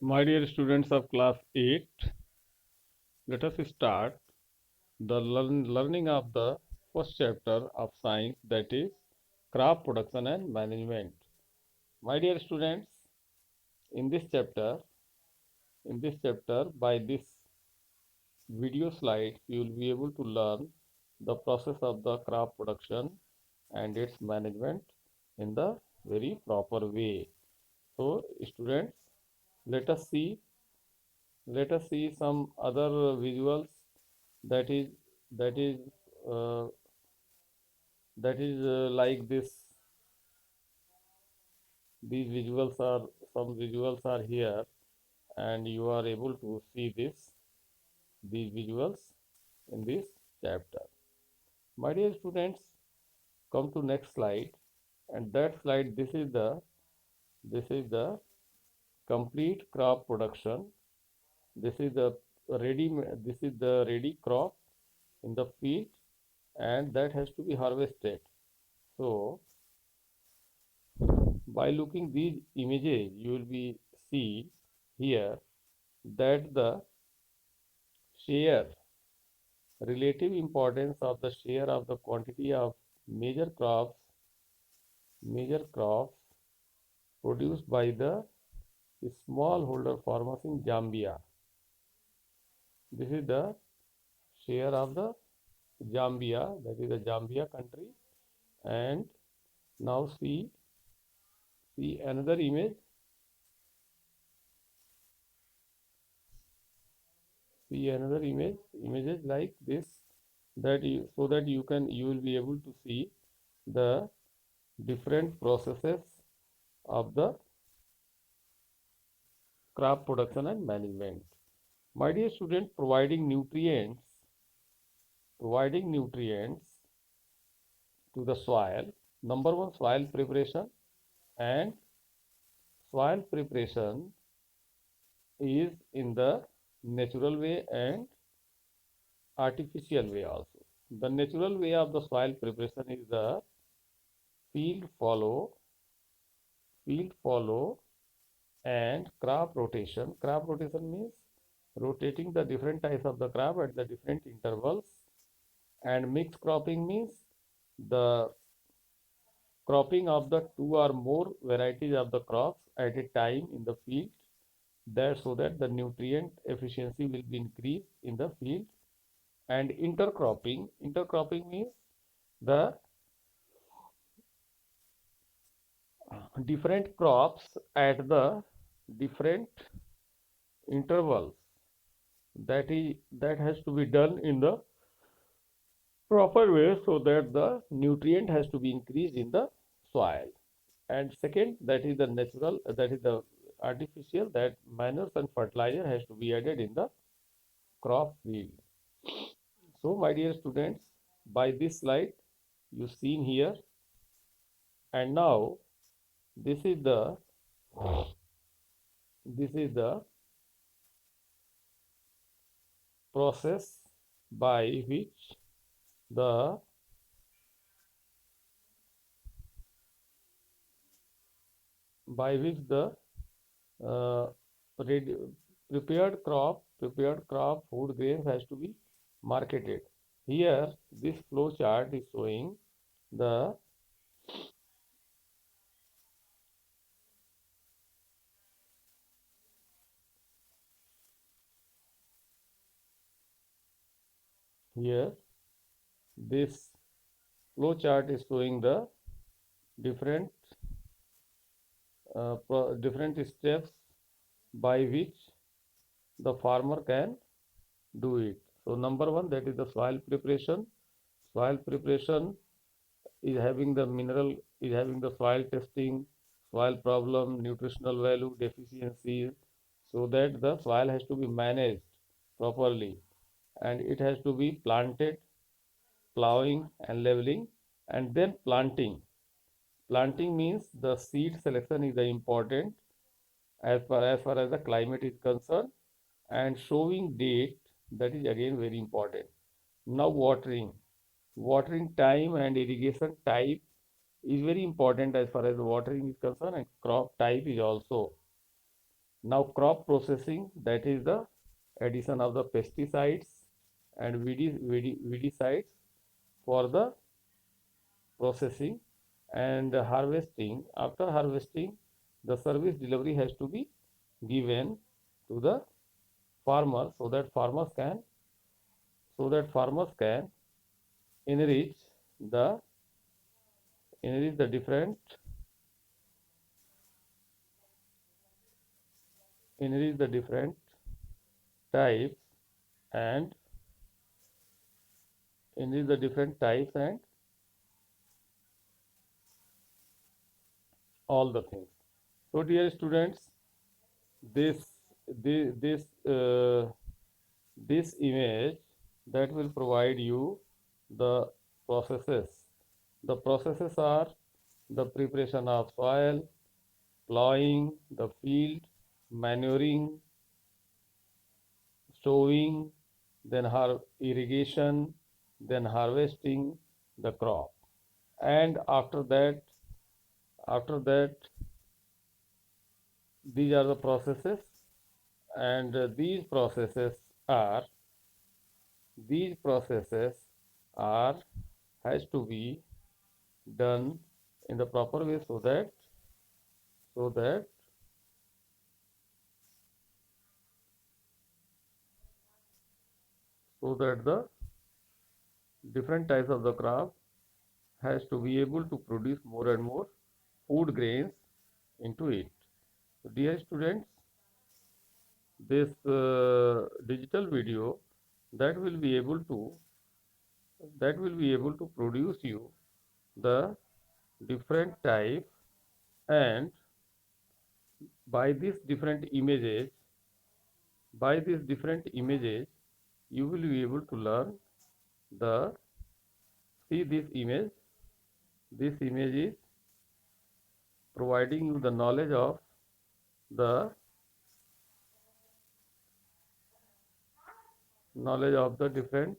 My dear students of class 8, let us start the learning of the first chapter of science, that is crop production and management. My dear students, in this chapter, by this video slide, you will be able to learn the process of the crop production and its management in the very proper way. So, students, let us see some other visuals that is that is uh, like this. These visuals are some visuals are here, and you are able to see these visuals in this chapter. My dear students, come to next slide, and that slide, this is the complete crop production. This is the ready crop in the field, and that has to be harvested. So by looking these images, you will be see here that the share relative importance of the share of the quantity of major crops produced by the smallholder farmers in Zambia. This is the share of the Zambia, that is the Zambia country. And now see another image. See another images like this, so that you will be able to see the different processes of the crop production and management. My dear student, providing nutrients to the soil. Number one, soil preparation. And soil preparation is in the natural way and artificial way also. The natural way of the soil preparation is the field follow, field follow and crop rotation. Crop rotation means rotating the different types of the crop at the different intervals. And mixed cropping means the cropping of the two or more varieties of the crops at a time in the field, that so that the nutrient efficiency will be increased in the field. And intercropping means the different crops at the different intervals, that has to be done in the proper way, so that the nutrient has to be increased in the soil. And second, that is the natural, that is the artificial, that minerals and fertilizer has to be added in the crop field. So my dear students, by this slide you seen here, and now this is the this is the process by which the by which the uh, ready, prepared crop food grains has to be marketed. Here this flow chart is showing the here this flow chart is showing the different different steps by which the farmer can do it. So number one, that is the soil preparation. Soil preparation is having the mineral, is having the soil testing, soil problem, nutritional value, deficiencies, so that the soil has to be managed properly, and it has to be planted, plowing and leveling, and then planting. Planting means the seed selection is the important as far as the climate is concerned, and sowing date, that is again very important. Now watering time and irrigation type is very important as far as the watering is concerned, and crop type is also Now crop processing, that is the addition of the pesticides and weedicides for the processing and harvesting. After harvesting, the service delivery has to be given to the farmer so that farmers can enrich the enrich the different enrich the different types and enrich the different types and all the things. So dear students, this this this image that will provide you the processes. The processes are the preparation of soil, plowing the field, manuring, sowing, then irrigation, then harvesting the crop. And after that, these are the processes, and are these processes are has to be done in the proper way so that so that the different types of the crop has to be able to produce more and more food grains into it. So dear students, this digital video that will be able to produce you the different type, and by these different images you will be able to learn the see this image is providing you the the knowledge of the different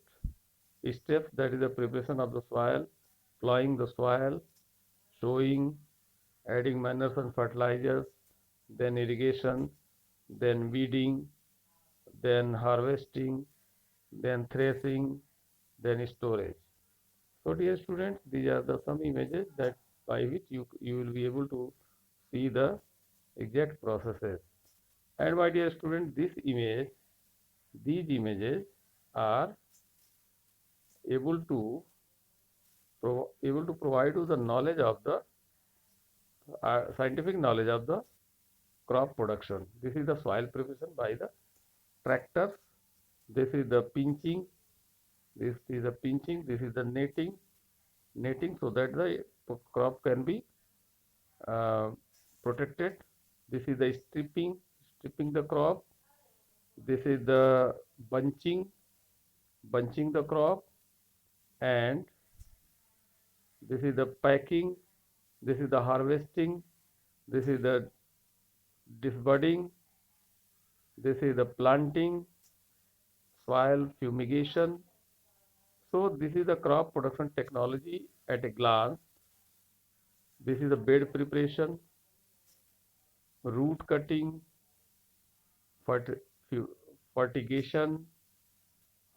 steps, that is the preparation of the soil, plowing the soil, sowing, adding manners and fertilizers, then irrigation, then weeding, then harvesting, then threshing, then storage. So dear students, these are the some images that by which you will be able to see the exact processes. And my dear student, these images are able to provide you the knowledge of the scientific knowledge of the crop production. This is the soil preparation by the tractors. This is the pinching. This is the pinching. This is the netting so that the crop can be uh, protected. This is the stripping the crop. This is the bunching the crop, and this is the packing. This is the harvesting. This is the disbudding. This is the planting, soil fumigation. So this is the crop production technology at a glance. This is the bed preparation, root cutting, fertigation,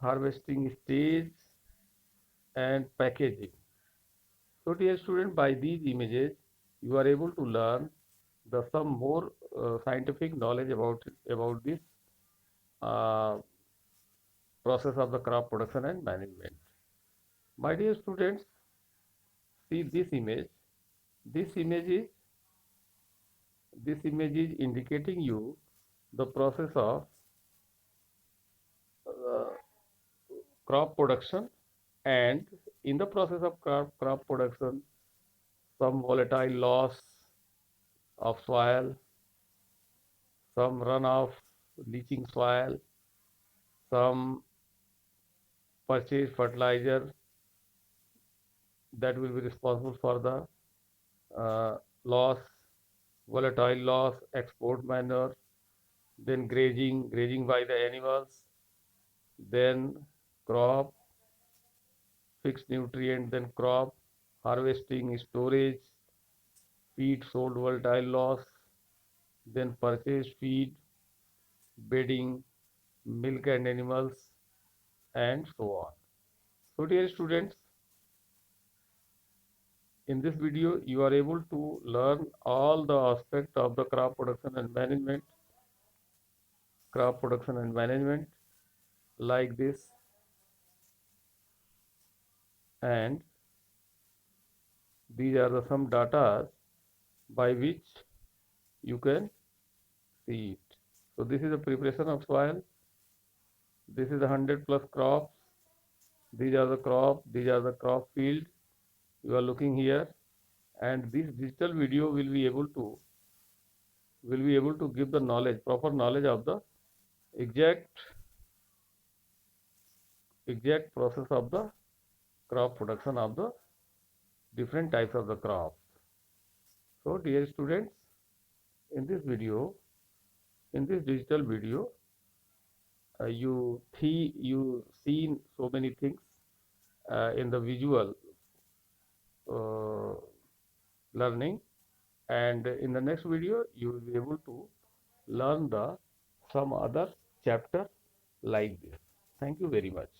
harvesting stage, and packaging. So dear student, by these images, you are able to learn the some more scientific knowledge about this uh, process of the crop production and management. My dear students, see this image. This image is indicating you the process of uh, crop production, and in the process of crop production, some volatile loss of soil, some runoff, leaching soil, some purchased fertilizer that will be responsible for the loss, volatile loss, export manure, then grazing by the animals, then crop, fixed nutrient, then crop, harvesting, storage, feed sold volatile loss, then purchase feed, bedding, milk and animals, and so on. So dear students, in this video you are able to learn all the aspects of the crop production and management like this, and these are the some data by which you can see it. So this is the preparation of soil. This is the 100 plus crops. These are the crop field you are looking here, and this digital video will be able to give the knowledge, proper knowledge of the exact process of the crop production of the different types of the crops. So dear students, in this video, in this digital video, you seen so many things in the visual uh, learning, and in the next video you will be able to learn the some other chapter like this. Thank you very much.